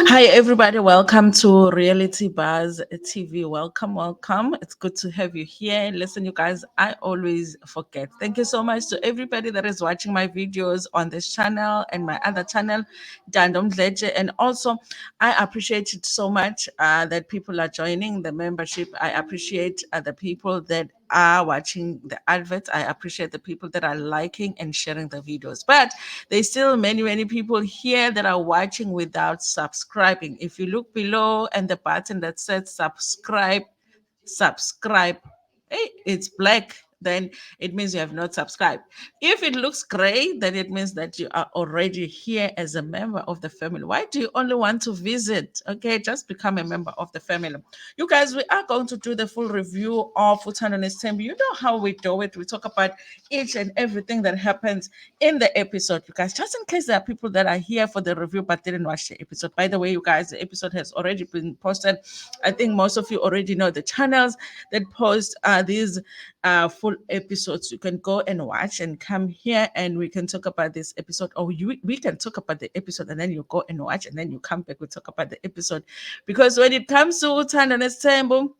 Hi, everybody. Welcome to Reality Buzz TV. Welcome, welcome. It's good to have you here. Listen, you guys, I always forget. Thank you so much to everybody that is watching my videos on this channel and my other channel, Dandom Dleje. And also, I appreciate it so much that people are joining the membership. I appreciate the people that are watching the adverts. I appreciate the people that are liking and sharing the videos. But there's still many people here that are watching without subscribing. If you look below and the button that says subscribe, hey, it's black, then it means you have not subscribed. If it looks gray, then it means that you are already here as a member of the family. Why do you only want to visit? Okay, just become a member of the family. You guys, we are going to do the full review of Uthando Nesthembu. You know how we do it. We talk about each and everything that happens in the episode, you guys, just in case there are people that are here for the review but didn't watch the episode. By the way, you guys, the episode has already been posted. I think most of you already know the channels that post these full episodes. You can go and watch and come here and we can talk about this episode, or we can talk about the episode and then you go and watch and then you come back, we talk about the episode. Because when it comes to Uthando Nesthembu,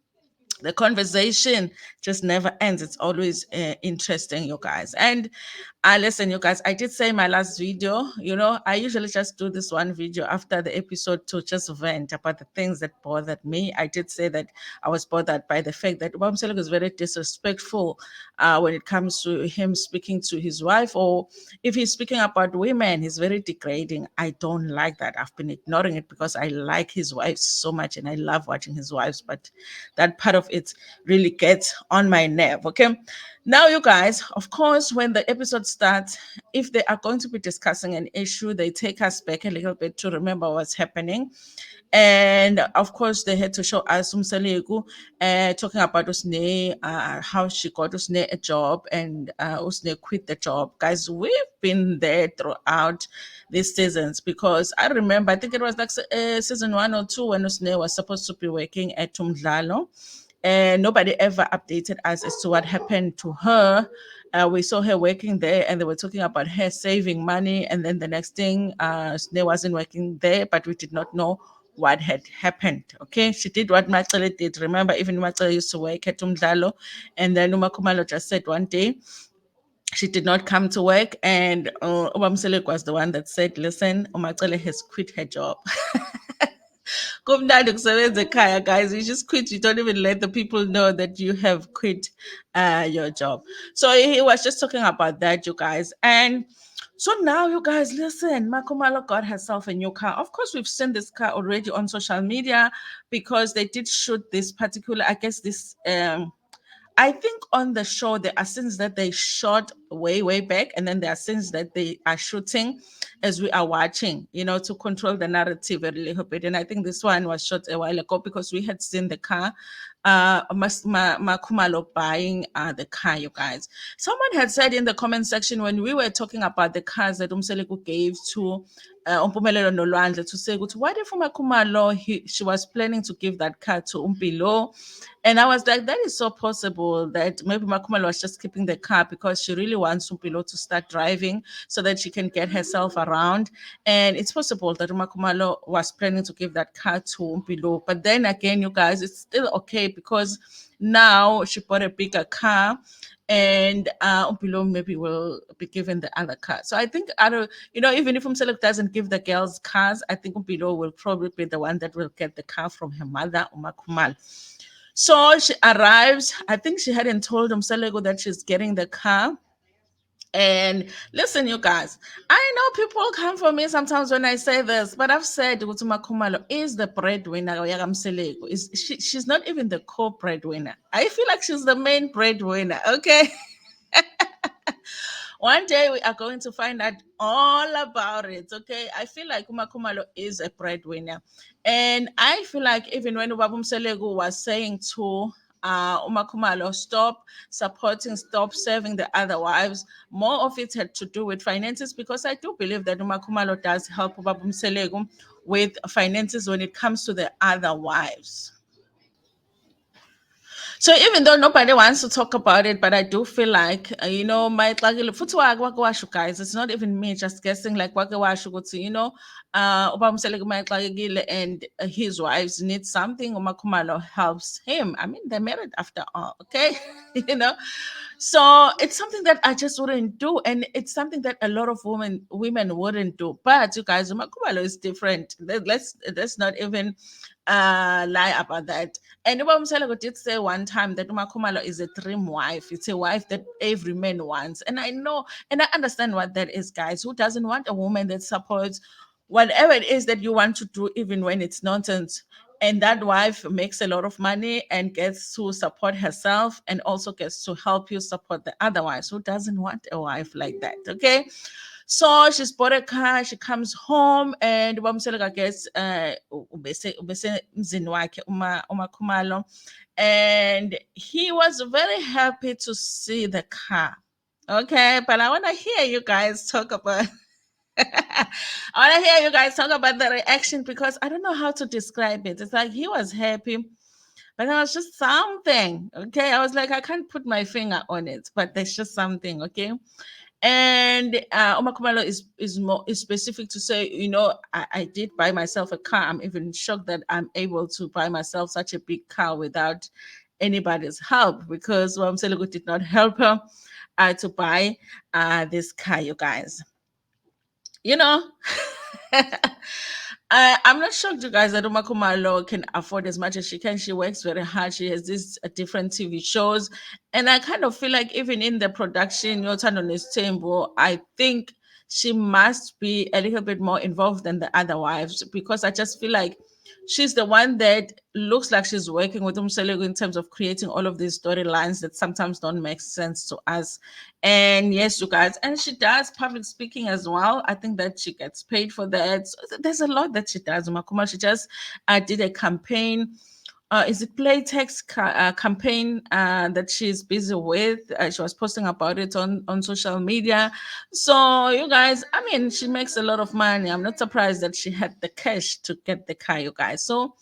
the conversation just never ends. It's always interesting, you guys. And listen, you guys, I did say in my last video, I usually just do this one video after the episode to just vent about the things that bothered me. I did say that I was bothered by the fact that MaCele is very disrespectful when it comes to him speaking to his wife, or if he's speaking about women, he's very degrading. I don't like that. I've been ignoring it because I like his wife so much and I love watching his wives, but that part of it really gets on my nerve. Okay. Now, you guys, of course, when the episode starts, if they are going to be discussing an issue, they take us back a little bit to remember what's happening. And of course, they had to show us Umsalegu talking about Usne, how she got Usne a job and Usne quit the job. Guys, we've been there throughout these seasons because I remember, I think it was like season 1 or 2 when Usne was supposed to be working at Tumdlalo, and nobody ever updated us as to what happened to her. We saw her working there and they were talking about her saving money, and then the next thing, Sneh wasn't working there, but we did not know what had happened. Okay, she did what MaCele did. Remember, even MaCele used to work at Umdlalo, and then MaKahumalo just said one day she did not come to work, and MaCele was the one that said, listen, MaCele has quit her job. Kumnandi kusebenza ekhaya, guys. You just quit. You don't even let the people know that you have quit your job. So he was just talking about that, you guys. And so now, you guys, listen, MaKahumalo got herself a new car. Of course, we've seen this car already on social media because they did shoot this particular, I guess, this. I think on the show there are scenes that they shot way back, and then there are scenes that they are shooting as we are watching, to control the narrative a little bit. And I think this one was shot a while ago because we had seen the car, MaKahumalo buying the car, you guys. Someone had said in the comment section when we were talking about the cars that Umseleku gave to Umpumelelo Nolwandle, to say, what if MaKahumalo, she was planning to give that car to Umpilo? And I was like, that is so possible that maybe MaKahumalo was just keeping the car because she really wants Umpilo to start driving so that she can get herself around. And it's possible that MaKahumalo was planning to give that car to Umpilo. But then again, you guys, it's still okay because now she bought a bigger car, and Umpilo maybe will be given the other car. So I think, even if Umselek doesn't give the girls cars, I think Umpilo will probably be the one that will get the car from her mother, MaKahumalo. So she arrives. I think she hadn't told Umselego that she's getting the car. And listen, you guys, I know people come for me sometimes when I say this, but I've said ukuthi MaKahumalo is the breadwinner. She's not even the co-breadwinner. I feel like she's the main breadwinner. Okay. One day we are going to find out all about it. Okay. I feel like MaKahumalo is a breadwinner. And I feel like even when Ubabum Selegu was saying to MaKahumalo, stop supporting, stop serving the other wives, more of it had to do with finances, because I do believe that MaKahumalo does help Ubabum Selegu with finances when it comes to the other wives. So even though nobody wants to talk about it, but I do feel like, my guys, it's not even me just guessing, like, Ubaba MaCele kumaxakekile and his wives need something, uMaKahumalo helps him. I mean, they're married after all, okay? you know, so it's something that I just wouldn't do, and it's something that a lot of women wouldn't do. But you guys, uMaKahumalo is different. Let's not even lie about that. And Ubaba MaCele did say one time that uMaKahumalo is a dream wife. It's a wife that every man wants, and I know and I understand what that is, guys. Who doesn't want a woman that supports whatever it is that you want to do, even when it's nonsense? And that wife makes a lot of money and gets to support herself and also gets to help you support the other wives. Who doesn't want a wife like that? Okay. So she's bought a car, she comes home, and uBamseleka gets ubese emzini wakhe uMaKahumalo, and he was very happy to see the car. Okay, but I want to hear you guys talk about I want to hear you guys talk about the reaction because I don't know how to describe it. It's like he was happy, but there was just something. Okay. I was like, I can't put my finger on it, but there's just something. Okay. And Omakumalo is more is specific to say, I did buy myself a car. I'm even shocked that I'm able to buy myself such a big car without anybody's help because Selugu did not help her to buy this car, you guys. You know, I'm not shocked, you guys, that Umakumalo can afford as much as she can. She works very hard. She has these different TV shows. And I kind of feel like even in the production, Uthando Nesthembu, I think she must be a little bit more involved than the other wives because I just feel like she's the one that looks like she's working with MaCele in terms of creating all of these storylines that sometimes don't make sense to us. And yes, you guys, and she does public speaking as well. I think that she gets paid for that. So there's a lot that she does. Makuma, she just did a campaign. Is it Playtex campaign that she's busy with? She was posting about it on social media. So you guys, I mean, she makes a lot of money. I'm not surprised that she had the cash to get the car, you guys. So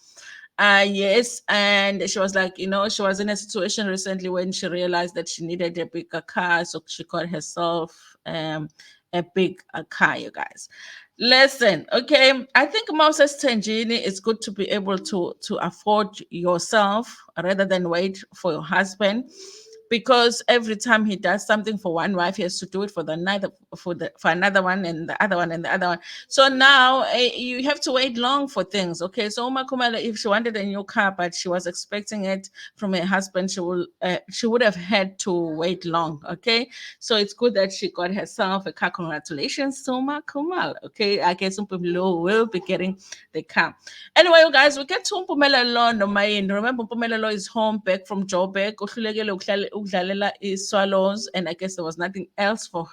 yes, and she was like, she was in a situation recently when she realized that she needed a bigger car, so she got herself a big car, you guys. Listen, okay, I think Moses Tenjini, it's good to be able to afford yourself rather than wait for your husband because every time he does something for one wife, he has to do it for the another for another one and the other one and the other one. So now you have to wait long for things. Okay, so Umakumala, if she wanted a new car but she was expecting it from her husband, she would have had to wait long. Okay, so it's good that she got herself a car. Congratulations to Umakumala. Okay, I guess Umpumelo will be getting the car. Anyway, you guys, we get to Umpumelelo Nomayini. Remember, Umpumelelo is home back from Joburg. Uhlulekile ukudlalela Swallows, and I guess there was nothing else for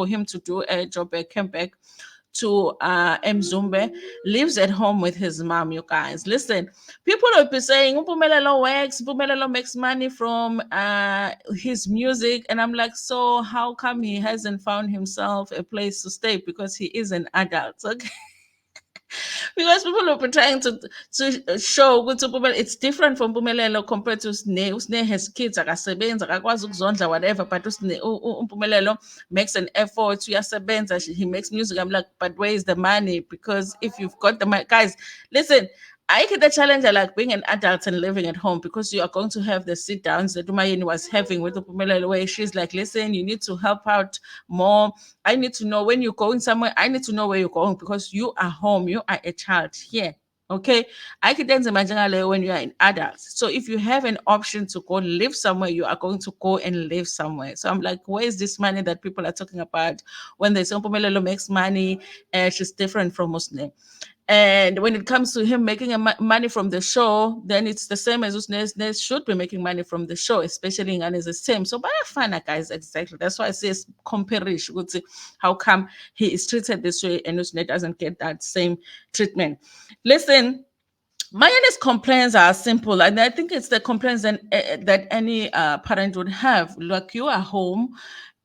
him to do. Joburg came back to Mzumbe, lives at home with his mom, you guys. Listen, people will be saying, Umpumelelo works, Umpumelelo makes money from his music. And I'm like, so how come he hasn't found himself a place to stay? Because he is an adult, okay? Because people will be trying to show ukuthi it's different from Mpumelelo compared to Sne. Usne has kids, akasebenza, akakwazi ukuzondla, whatever, but Mpumelelo makes an effort, uyasebenza, he makes music. I'm like, but where is the money? Because if you've got the money, guys, listen, I get the challenge I like being an adult and living at home because you are going to have the sit downs that Umayeni was having with Mpumelelo, where she's like, listen, you need to help out more. I need to know when you're going somewhere. I need to know where you're going because you are home. You are a child here. Okay. I can then imagine when you are an adult. So if you have an option to go live somewhere, you are going to go and live somewhere. So I'm like, where is this money that people are talking about when they say Mpumelelo makes money? She's different from Muslim. And when it comes to him making money from the show, then it's the same as Usnes should be making money from the show, especially in the same. So, but I find guys, exactly. That's why I say comparish. How come he is treated this way and Usne doesn't get that same treatment? Listen, Maya's complaints are simple, and I think it's the complaints that any parent would have. Like you are home,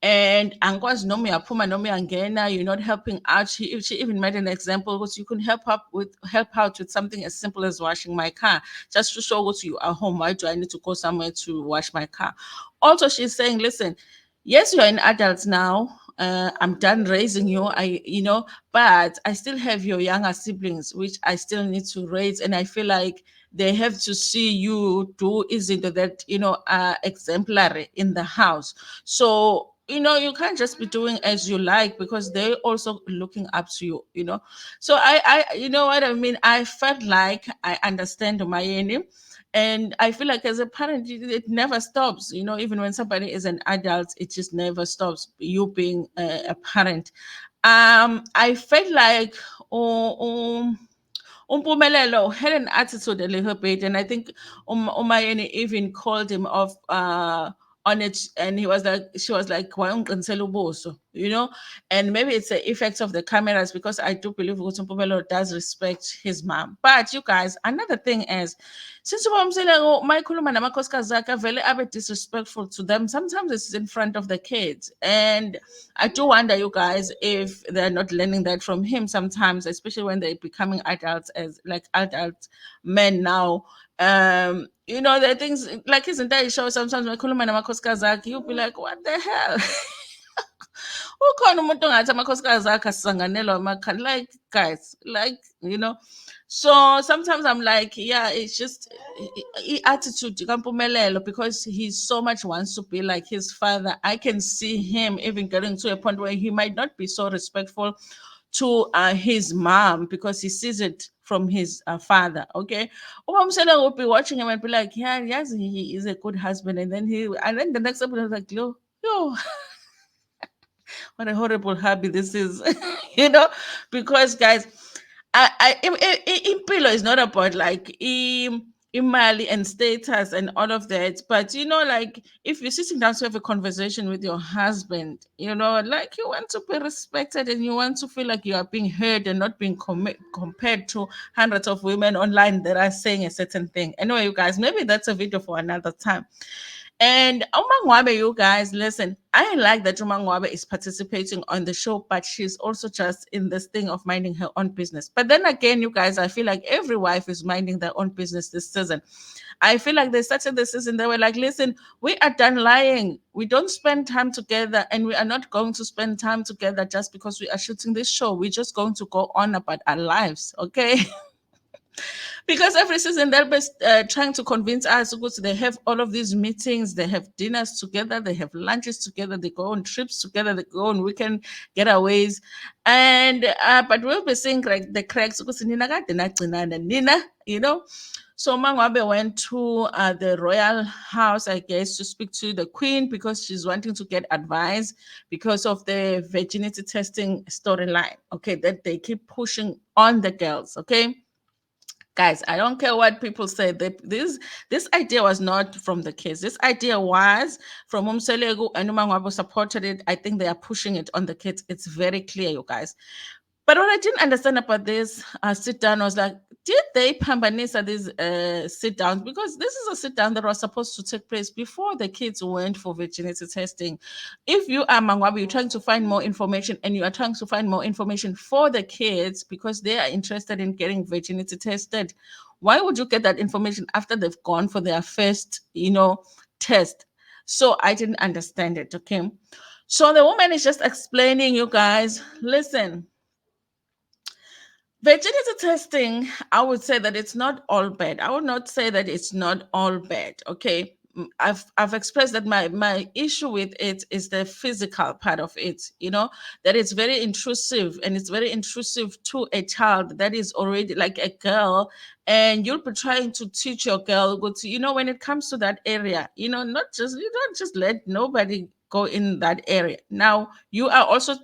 and angkwazi noma uyaphuma noma uyangena, you're not helping out. She even made an example because you can help out with something as simple as washing my car, just to show what you are home. Why do I need to go somewhere to wash my car? Also, she's saying, listen, yes, you're an adult now. I'm done raising you. But I still have your younger siblings, which I still need to raise. And I feel like they have to see you do isn't that, exemplary in the house. So, you can't just be doing as you like because they also looking up to you, So you know what I mean? I felt like I understand Mayeni, and I feel like as a parent, it never stops. Even when somebody is an adult, it just never stops. You being a parent, I felt like, oh, Umpumelelo had an attitude a little bit, and I think Umayeni even called him off on it, and she was like, "Why unqinisela ubuso?" And maybe it's the effects of the cameras, because I do believe ukuthi Umpumelelo does respect his mom. But you guys, another thing is, since ubamsele mayikhuluma namakhosikazi akhe vele abe disrespectful to them, sometimes it's in front of the kids, and I do wonder, you guys, if they're not learning that from him sometimes, especially when they're becoming adults, as like adult men now. There are things like his entire show. Sometimes when Kuluma Namakoska Zaki, you'll be like, what the hell? Ukhona umuntu ongathi amakhosikazi akhe asisanganelwa amakhanda, like, guys, like, so sometimes I'm like, yeah, it's just attitude Kampumelelo, because he so much wants to be like his father. I can see him even getting to a point where he might not be so respectful to his mom, because he sees it from his father. Okay, Umamsela will be watching him and be like, yeah, yes, he is a good husband, and then the next episode is like, yo, what a horrible hobby this is. you know because, guys, impilo is not about like imali and status and all of that, but like, if you're sitting down to have a conversation with your husband, like, you want to be respected and you want to feel like you are being heard and not being compared to hundreds of women online that are saying a certain thing. Anyway, you guys, maybe that's a video for another time. And Umangwabe, you guys, listen, I like that Umangwabe is participating on the show, but she's also just in this thing of minding her own business. But then again, you guys, I feel like every wife is minding their own business this season. I feel like they started the season, they were like, listen, we are done lying. We don't spend time together, and we are not going to spend time together just because we are shooting this show. We're just going to go on about our lives, okay? Because every season they'll be trying to convince us to go to, they have all of these meetings, they have dinners together, they have lunches together, they go on trips together, they go on weekend getaways. And but we'll be seeing like the cracks because nina kade nagcinana, nina, so Mangwabe went to the royal house, I guess, to speak to the queen because she's wanting to get advice because of the virginity testing storyline, okay, that they keep pushing on the girls, okay? Guys, I don't care what people say. This idea was not from the kids. This idea was from Umselegu, and Umangwabo supported it. I think they are pushing it on the kids. It's very clear, you guys. But what I didn't understand about this sit down was like, did they pambanisa these sit downs? Because this is a sit down that was supposed to take place before the kids went for virginity testing. If you are Mangwabi, you're trying to find more information, and you are trying to find more information for the kids because they are interested in getting virginity tested. Why would you get that information after they've gone for their first, test? So I didn't understand it. Okay. So the woman is just explaining, you guys, listen, virginity testing, I would say that it's not all bad. I would not say that it's not all bad. Okay. I've expressed that my issue with it is the physical part of it, that it's very intrusive, and it's very intrusive to a child that is already like a girl, and you'll be trying to teach your girl, go to, when it comes to that area, not just, you don't just let nobody go in that area. Now you are also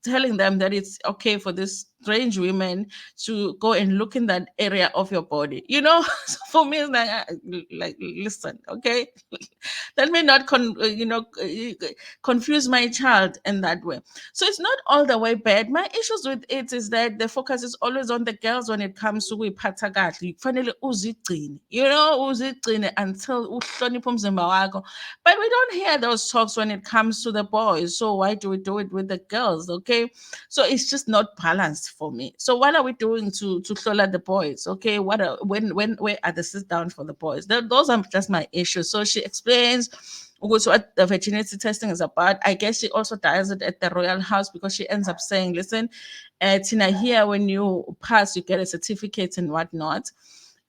telling them that it's okay for this strange women to go and look in that area of your body. So for me, it's like, listen, okay, let me not confuse my child in that way. So it's not all the way bad. My issues with it is that the focus is always on the girls when it comes to kuyiphatha kahle. Kufanele uzigcine, uzigcine until uhloniphe umzimba wakho. But we don't hear those talks when it comes to the boys. So why do we do it with the girls? Okay. So it's just not balanced for me. So what are we doing to hlola the boys? Okay. Where are the sit down for the boys? Those are just my issues. So she explains Ukuthi what the virginity testing is about. I guess she also does it at the royal house because she ends up saying, listen, Tina, here when you pass, you get a certificate and whatnot.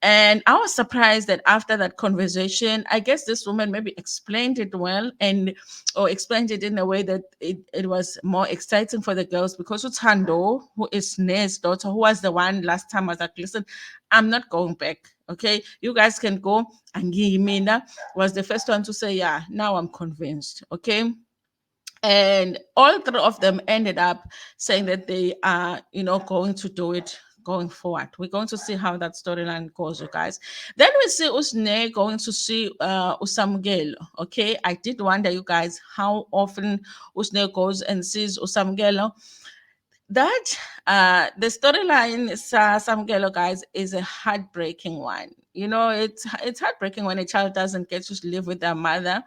And I was surprised that after that conversation, I guess this woman maybe explained it well and or explained it in a way that it was more exciting for the girls because Uthando, who is Ne's daughter, who was the one last time, was like, listen, I'm not going back. Okay, you guys can go. And Yimina was the first one to say, yeah, now I'm convinced. Okay. And all three of them ended up saying that they are, going to do it going forward. We're going to see how that storyline goes, you guys. Then we see Usne going to see Usamgelo. Okay, I did wonder, you guys, how often Usne goes and sees Usamgelo. That the storyline Samgelo, guys, is a heartbreaking one. It's heartbreaking when a child doesn't get to live with their mother,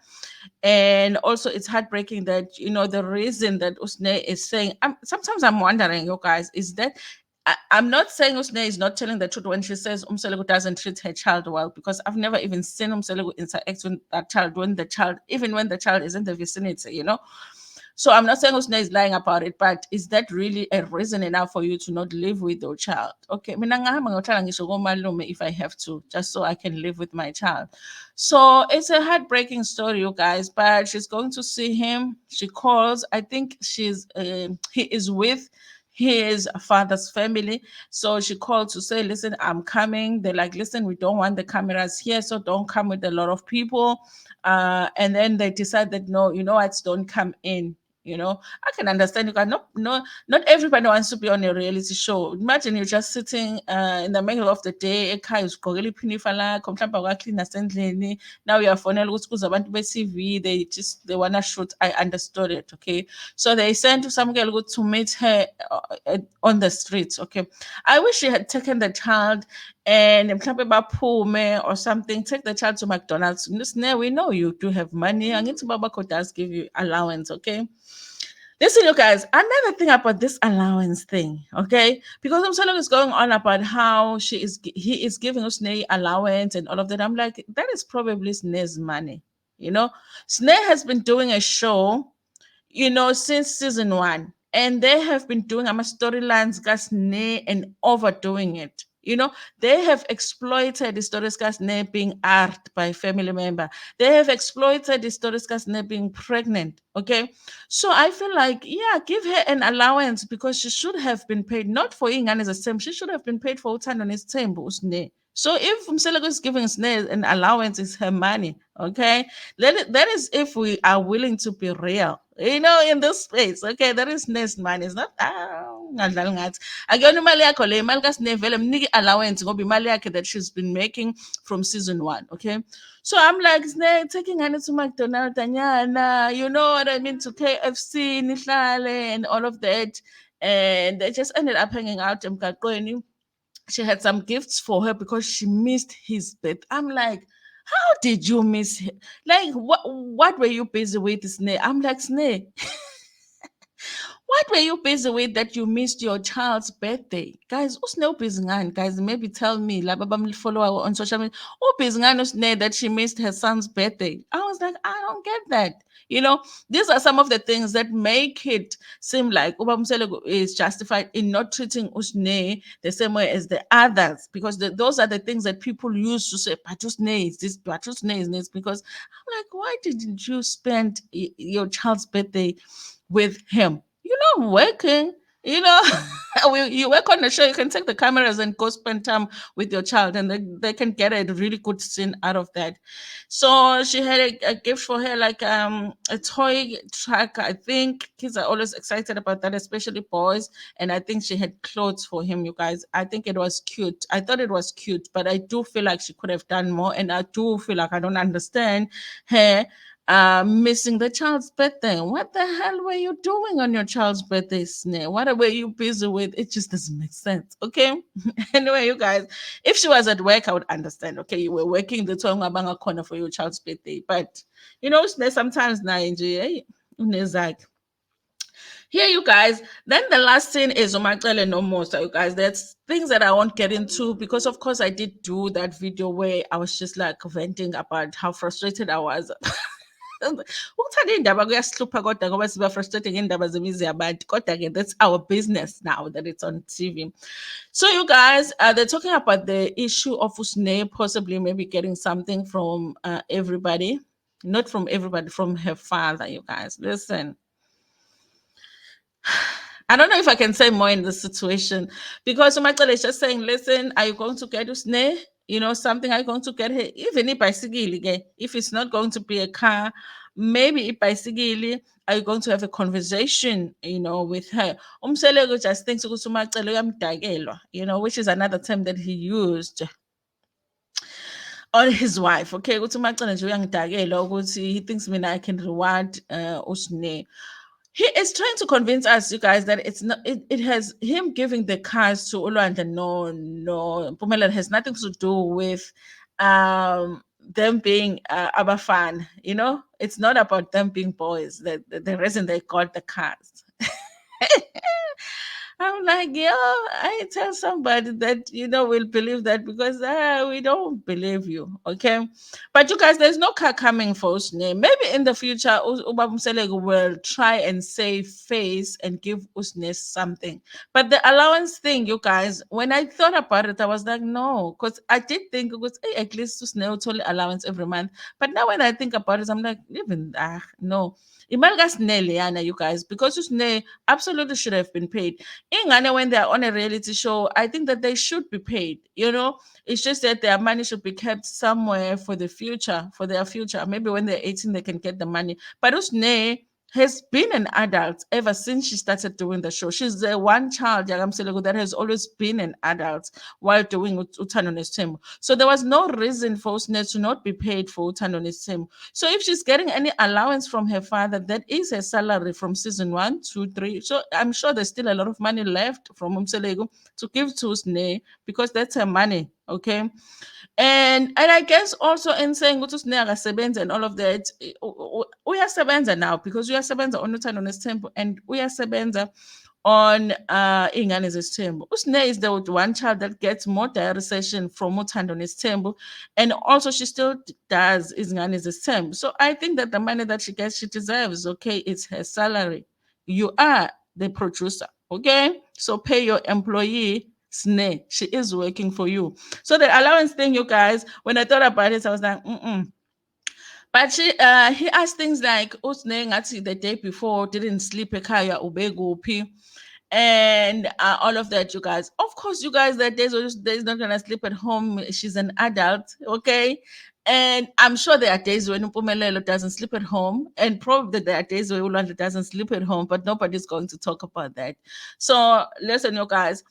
and also it's heartbreaking that the reason that Usne is saying. Sometimes I'm wondering, you guys, is that I'm not saying Usne is not telling the truth when she says Umselego doesn't treat her child well, because I've never even seen Umselego interact with that child even when the child is in the vicinity. So I'm not saying Usne is lying about it, but is that really a reason enough for you to not live with your child? Okay, mina ngihamba ngiyohlala ngisho komalume if I have to, just so I can live with my child. So it's a heartbreaking story, you guys. But she's going to see him. She calls. I think he is with his father's family. So she called to say, listen, I'm coming. They're like, listen, we don't want the cameras here, so don't come with a lot of people. And then they decide that no, you know what, don't come in. I can understand, you guys. Not everybody wants to be on a reality show. Imagine you're just sitting in the middle of the day, ekhaya uzigqokela iphinifa lakho, mhlawumbe awukaklini nasendlini. Now uyafonela ukuthi kuze abantu be-TV, they wanna shoot. I understood it, okay? So they sent to some girl to meet her on the streets, okay? I wish she had taken the child and mhlawumbe baphume or something, take the child to McDonald's. Listen, we know you do have money. I need to Babako does give you allowance, okay? Listen, you guys, another thing about this allowance thing, okay? Because Umsalong is going on about how he is giving Sneh allowance and all of that. I'm like, that is probably Sneh's money. Sneh has been doing a show since season one. And they have been doing storylines Gasne and overdoing it. They have exploited the stories Gasne being art by a family member. They have exploited the stories Gasne being pregnant. Okay. So I feel like, yeah, give her an allowance because she should have been paid, not for Ingan as a same. She should have been paid for Uthando Nesthembu Usne. So if Mselego is giving Sneh an allowance, it's her money. Okay. That is if we are willing to be real, in this space. Okay, that is Sneh's money. It's not ngadlali ngathi akuyona imali yakho le, imali kaSneh vele mnike allowance ngoba imali yakhe that she's been making from season one. Okay, so I'm like, Sneh, taking her to McDonald's, anyana, you know what I mean, to KFC, nihlale, and all of that. And they just ended up hanging out emgaqweni. She had some gifts for her because she missed his birth. I'm like, how did you miss him? Like, what were you busy with, Sneh? I'm like, Sneh, what were you busy with that you missed your child's birthday? Guys, who's no busy ngani? Guys, maybe tell me, like, follow on social media, who busy ngani Sneh that she missed her son's birthday? I was like, I don't get that. These are some of the things that make it seem like MaCele is justified in not treating Usne the same way as the others, because those are the things that people use to say, but Usne is this, but Usne is this, because I'm like, why didn't you spend your child's birthday with him? Working. You know, you work on the show, you can take the cameras and go spend time with your child, and they can get a really good scene out of that. So she had a gift for her, like a toy truck. I think kids are always excited about that, especially boys. And I think she had clothes for him, you guys. I think it was cute. I thought it was cute, but I do feel like she could have done more. And I do feel like I don't understand her missing the child's birthday. What the hell were you doing on your child's birthday, Sneh? What were you busy with? It just doesn't make sense. Okay. Anyway, you guys, if she was at work, I would understand. Okay, you were working the tongue abanga corner for your child's birthday. But Sneh, sometimes na unezak. Here, you guys. Then the last scene is MaCele no Musa, you guys. There's things that I won't get into because, of course, I did do that video where I was just like venting about how frustrated I was Ukuthanda iy'ndaba kuyasihlupha kodwa ngoba siba frustrated ngendaba zemizi yabantu. Kodwa-ke that's our business now that it's on TV. So you guys, they're talking about the issue of Usne possibly maybe getting something from everybody. Not from everybody, from her father, you guys. Listen, I don't know if I can say more in this situation because MaCele is just saying, listen, are you going to get Usne? You know, something are you going to get her? Even if bicycle, if it's not going to be a car, maybe if bicycle, are you going to have a conversation, you know, with her? Umseleko just thinks ukuthi uMaCele uyamdakelwa, you know, which is another term that he used on his wife. Okay, ukuthi uMaCele nje uyangidakelwa ukuthi he thinks mina I can reward Usne. He is trying to convince us, you guys, that it's not. It has him giving the cars to Olwanda. No, no, Pumela has nothing to do with them being Abafan. You know, it's not about them being boys. The reason they got the cars. I'm like, yo, I tell somebody that will believe that because we don't believe you, okay? But you guys, there's no car coming for Usne. Maybe in the future, Ubaba Mseleko will try and save face and give Usne something. But the allowance thing, you guys, when I thought about it, I was like, no, because I did think it was at least Usne will totally allowance every month. But now when I think about it, I'm like, even no. Imali kaSne leyana, you guys, because Usne absolutely should have been paid. Ingane, when they're on a reality show, I think that they should be paid. It's just that their money should be kept somewhere for the future, for their future. Maybe when they're 18, they can get the money. But Usne has been an adult ever since she started doing the show. She's the one child, Yagamselego, that has always been an adult while doing Uthando Nesthembu. So there was no reason for Usne to not be paid for Uthando Nesthembu. So if she's getting any allowance from her father, that is her salary from season 1, 2, 3. So I'm sure there's still a lot of money left from Umselego to give to Usne because that's her money. Okay. And I guess also in saying ukuthi usine akasebenzi and all of that, uyasebenza now because uyasebenza on Uthando Nesthembu and uyasebenza on iy'ngane zesithembu. Usine is the one child that gets more diary session from Uthando Nesthembu, and also she still does izingane zesithembu. So I think that the money that she gets, she deserves. Okay, it's her salary. You are the producer. Okay, so pay your employee. Snare, she is working for you. So the allowance thing, you guys, when I thought about it, I was like, mm-mm. But he asked things like, Usne ngathi the day before didn't sleep ekhaya ubeguphi, and all of that, you guys. Of course, you guys, that days not gonna sleep at home. She's an adult, okay. And I'm sure there are days when Umpumelelo doesn't sleep at home, and probably there are days where Ulanda doesn't sleep at home, but nobody's going to talk about that. So listen, you guys.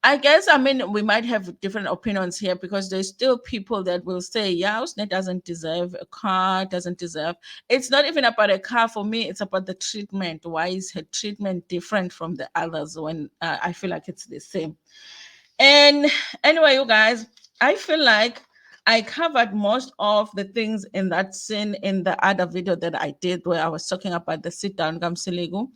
I guess I mean we might have different opinions here because there's still people that will say, yeah, Usne doesn't deserve a car, doesn't deserve. It's not even about a car for me, it's about the treatment. Why is her treatment different from the others when I feel like it's the same? And anyway, you guys, I feel like I covered most of the things in that scene in the other video that I did where I was talking about the sit down Gamsilegu,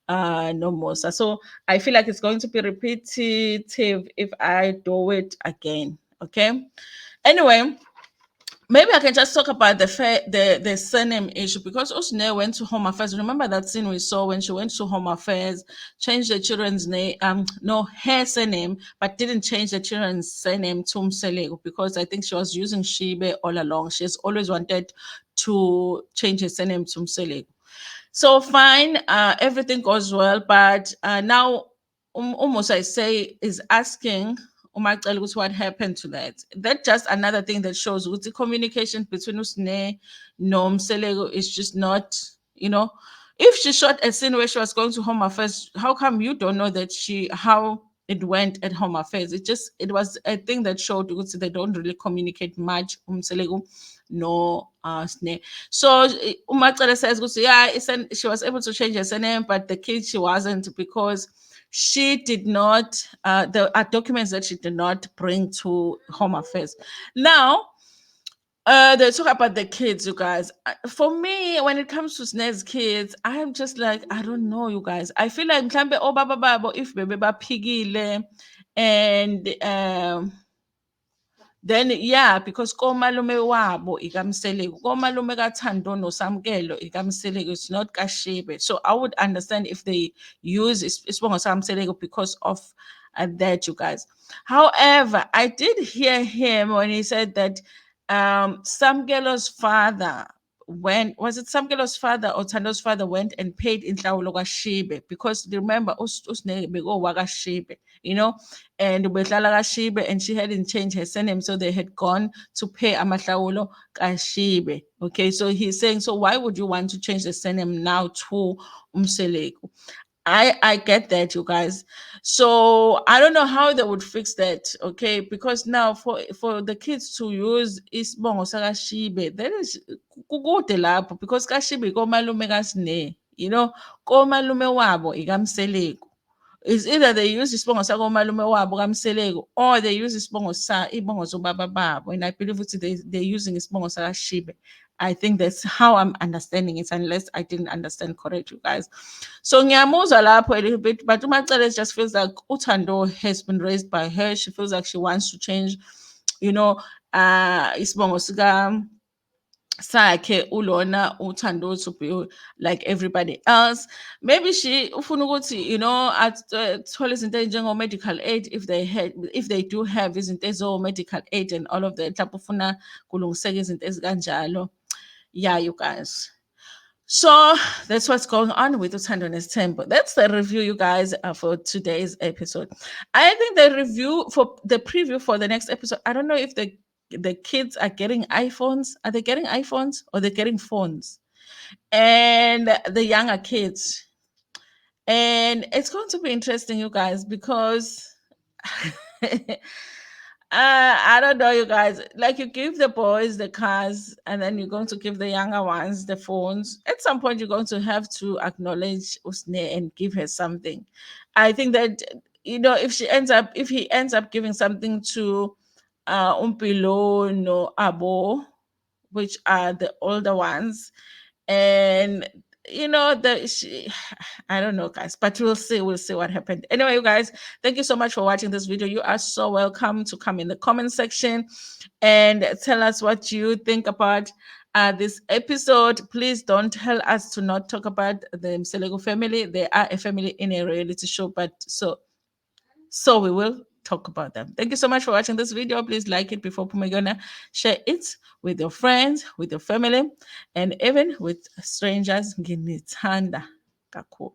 no Musa. So I feel like it's going to be repetitive if I do it again. Okay. Anyway, maybe I can just talk about the surname issue because Usne went to Home Affairs. Remember that scene we saw when she went to Home Affairs, changed the children's name, no, her surname, but didn't change the children's surname to Mselego because I think she was using Shibe all along. She has always wanted to change her surname to Mselego. So fine, everything goes well, but now almost I say is asking uMaCele ukuthi what happened to that. That's just another thing that shows the communication between Usne Selego is just not, if she shot a scene where she was going to Home Affairs, how come you don't know that how it went at Home Affairs? It was a thing that showed they don't really communicate much, Selego no Sne. So uMaCele says, yeah, she was able to change her surname, but the kid she wasn't because she did not, there are documents that she did not bring to Home Affairs. Now, they talk about the kids, you guys. For me, when it comes to Sne's kids, I'm just like, I don't know, you guys. I feel like mhlambe obaba babo if bebe baphikile and Then yeah, because komalume wabo ikamseleko, komalume kaThando noSamkelo ikamseleko, it's not kaShibe. So I would understand if they use isibongo sakaMseleko because of that, you guys. However, I did hear him when he said that Samkelo's father, when was it Samkelo's father or Thando's father, went and paid inhlawulo kaShibe, because remember usine beko you know, and behlala kaShibe, and she hadn't changed her surname, so they had gone to pay amahlawulo kaShibe. Okay, so he's saying, so why would you want to change the surname now to Umseleko? I get that, you guys. So I don't know how they would fix that, okay? Because now for the kids to use isibongo sakaShibe, that is kukude lapho, because kaShibe komalume kaSine, you know, komalume wabo ikamseleko. It's either they use isibongo sakomalume wabo kaMseleko, or they use ibongo zobaba babo, and I believe they're using isibongo sakaShibe. I think that's how I'm understanding it, unless I didn't understand correct, you guys. So ngiyamuzwa lapho a little bit, but uMaCele just feels like Uthando has been raised by her. She feels like she wants to change, you know, isibongo sakhe ulona Uthando to be like everybody else. Maybe she ufuna ukuthi, you know, athole izinto enjengo-medical aid, if they do have izinto ezo-medical aid and all of that, mhlawumbe ufuna kulungiseka izinto ezikanjalo. Yeah, you guys. So that's what's going on with Uthando Nesthembu. That's the review, you guys, for today's episode. I think the preview for the next episode, I don't know if the kids are getting iPhones. Are they getting iPhones or they're getting phones? And the younger kids. And it's going to be interesting, you guys, because I don't know, you guys. Like, you give the boys the cars, and then you're going to give the younger ones the phones. At some point, you're going to have to acknowledge Usne and give her something. I think that, you know, if he ends up giving something to Umpilo no Abo, which are the older ones, and you know I don't know, guys, but we'll see what happened. Anyway, you guys, thank you so much for watching this video. You are so welcome to come in the comment section and tell us what you think about this episode. Please don't tell us to not talk about the Mseleko family. They are a family in a reality show, but so we will talk about them. Thank you so much for watching this video. Please like it before Pumegona. Share it with your friends, with your family, and even with strangers. Nginithanda kakhulu.